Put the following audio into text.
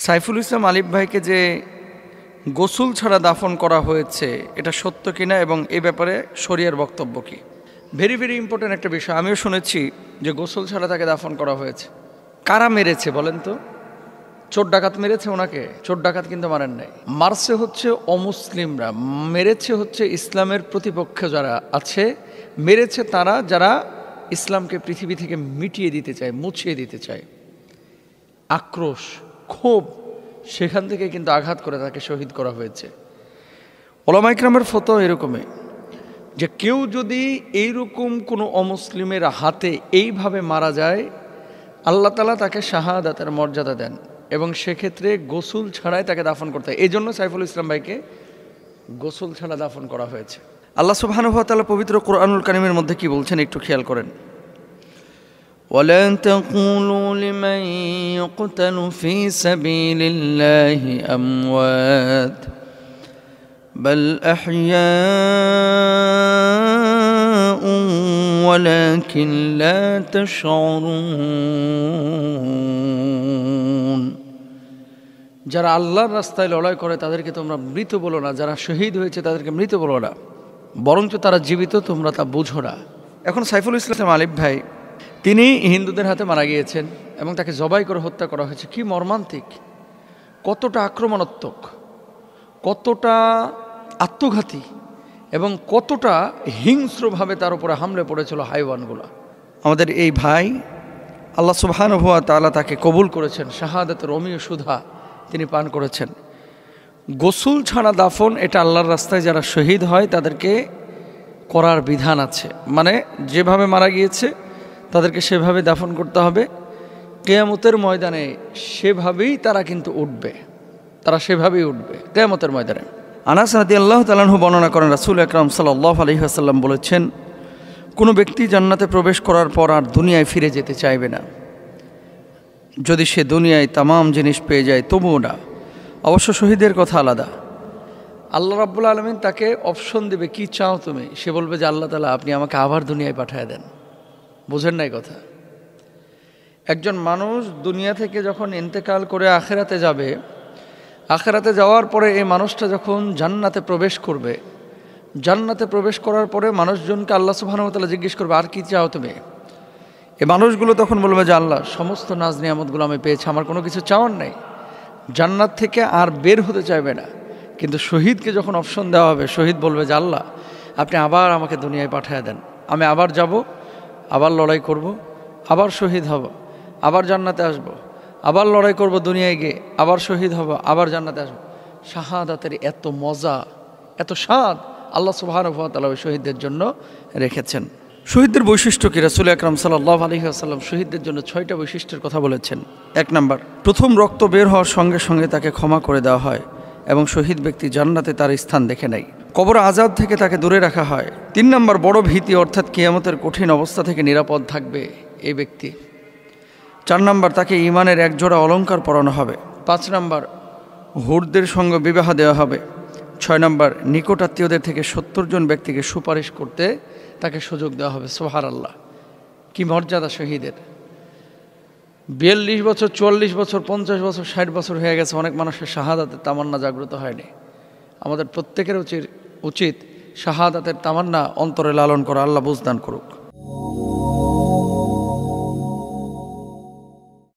সাইফুল ইসলাম আলিফ ভাইকে যে গোসল ছাড়া দাফন করা হয়েছে এটা সত্য কিনা এবং এই ব্যাপারে শরিয়ার বক্তব্য কি? ভেরি ভেরি ইম্পর্টেন্ট একটা বিষয়। আমিও শুনেছি যে গোসল ছাড়া তাকে দাফন করা হয়েছে। কারা মেরেছে বলেন তো? চোর ডাকাত মেরেছে ওনাকে? চোর ডাকাত কিন্তু মারেন নাই। মারছে হচ্ছে অমুসলিমরা, মেরেছে হচ্ছে ইসলামের প্রতিপক্ষ যারা আছে, মেরেছে তারা যারা ইসলামকে পৃথিবী থেকে মিটিয়ে দিতে চায়, মুছিয়ে দিতে চায়। আক্রোশ, ক্ষোভ, সেখান থেকে কিন্তু আঘাত করে তাকে শহীদ করা হয়েছে। ওলামা ইকরামের ফতোয়া এরকমই যে কেউ যদি এইরকম কোনো অমুসলিমের হাতে এইভাবে মারা যায়, আল্লাহ তাআলা তাকে শাহাদাতের মর্যাদা দেন এবং সেক্ষেত্রে গোসল ছাড়াই তাকে দাফন করতে হয়। এই জন্য সাইফুল ইসলাম ভাইকে গোসল ছাড়া দাফন করা হয়েছে। আল্লাহ সুবহানাহু ওয়া তাআলা পবিত্র কোরআনুল কারীমের মধ্যে কি বলছেন একটু খেয়াল করেন। وَلَا تَقُولُوا لِمَنْ يُقْتَلُ فِي سَبِيلِ اللَّهِ أَمْوَاتٌ بَلْ أَحْيَاءٌ وَلَكِنْ لَا تَشْعُرُونَ। যারা আল্লাহর রাস্তায় লড়াই করে তাদেরকে তোমরা মৃত বলো না, যারা শহীদ হয়েছে তাদেরকে মৃত বলো না, বরঞ্চ তারা জীবিত, তোমরা তা বুঝো না। এখন সাইফুল ইসলাম আলিফ ভাই তিনি হিন্দুদের হাতে মারা গিয়েছেন এবং তাকে জবাই করে হত্যা করা হয়েছে। কি মর্মান্তিক, কতটা আক্রমণাত্মক, কতটা আত্মঘাতী এবং কতটা হিংস্রভাবে তার উপরে হামলে পড়েছিল হাইওয়ানগুলো। আমাদের এই ভাই আল্লাহ সুবহানাহু ওয়া তাআলা তাকে কবুল করেছেন, শাহাদাতের অমীয় সুধা তিনি পান করেছেন। গোসল ছাড়া দাফন এটা আল্লাহর রাস্তায় যারা শহীদ হয় তাদেরকে করার বিধান আছে, মানে যেভাবে মারা গিয়েছে তাদেরকে সেভাবে দাফন করতে হবে। কিয়ামতের ময়দানে সেভাবেই তারা কিন্তু উঠবে, তারা সেভাবেই উঠবে কিয়ামতের ময়দানে। আনাস রাদিয়াল্লাহু তাআলা আনহু বর্ণনা করেন রাসূল আকরাম সাল্লাল্লাহু আলাইহি ওয়াসাল্লাম বলেছেন, কোনো ব্যক্তি জান্নাতে প্রবেশ করার পর আর দুনিয়ায় ফিরে যেতে চাইবে না। যদি সে দুনিয়ায় তামাম জিনিস পেয়ে যায় তবুও না। অবশ্য শহীদের কথা আলাদা। আল্লাহ রাব্বুল আলামিন তাকে অপশন দেবে, কি চাও তুমি? সে বলবে যে আল্লাহ তাআলা আপনি আমাকে আবার দুনিয়ায় পাঠিয়ে দেন। বুঝেন নাই কথা? একজন মানুষ দুনিয়া থেকে যখন ইন্তেকাল করে আখিরাতে যাবে, আখিরাতে যাওয়ার পরে এই মানুষটা যখন জান্নাতে প্রবেশ করবে, জান্নাতে প্রবেশ করার পরে মানুষজনকে আল্লাহ সুবহানাহু ওয়া তাআলা জিজ্ঞেস করবে আর কি চাও তুমি? এই মানুষগুলো তখন বলবে যে আল্লাহ সমস্ত নাজ নিয়ামতগুলো আমি পেয়েছি, আমার কোনো কিছু চাওয়ার নাই। জান্নাত থেকে আর বের হতে চাইবে না। কিন্তু শহীদকে যখন অপশন দেওয়া হবে, শহীদ বলবে যে আল্লাহ আপনি আবার আমাকে দুনিয়ায় পাঠিয়ে দেন, আমি আবার যাব, আবার লড়াই করব, আবার শহীদ হব, আবার জান্নাতে আসব, আবার লড়াই করব দুনিয়ায় গিয়ে, আবার শহীদ হব, আবার জান্নাতে আসব। শাহাদাতের এত মজা, এত স্বাদ আল্লাহ সুবহানাহু ওয়া তাআলা শহীদদের জন্য রেখেছেন। শহীদদের বৈশিষ্ট্য কি? রাসূল আকরাম সাল্লাল্লাহু আলাইহি ওয়াসাল্লাম শহীদদের জন্য 6টা বৈশিষ্ট্যের কথা বলেছেন। 1 নাম্বার, প্রথম রক্ত বের হওয়ার সঙ্গে সঙ্গে তাকে ক্ষমা করে দেওয়া হয় এবং শহীদ ব্যক্তি জান্নাতে তার স্থান দেখে নেয়। কবর আযাব থেকে তাকে দূরে রাখা হয়। 3 নাম্বার, বড় ভীতি অর্থাৎ কিয়ামতের কঠিন অবস্থা থেকে নিরাপদ থাকবে এই ব্যক্তি। 4 নাম্বার, তাকে ঈমানের একজোড়া অলংকার পরানো হবে। 5 নাম্বার, হুরদের সঙ্গে বিবাহ দেওয়া হবে। 6 নাম্বার, নিকট আত্মীয়দের থেকে 70 জন ব্যক্তিকে সুপারিশ করতে তাকে সুযোগ দেওয়া হবে। সুবহানাল্লাহ, কি মর্যাদা শহীদের! 42 বছর, 44 বছর, 50 বছর, 60 বছর হয়ে গেছে, অনেক মানুষের শাহাদাতের তামান্না জাগ্রত হয়নি। আমাদের প্রত্যেকের উচিত শাহাদাতের তামান্না অন্তরে লালন করা। আল্লাহ বুঝদান করুক।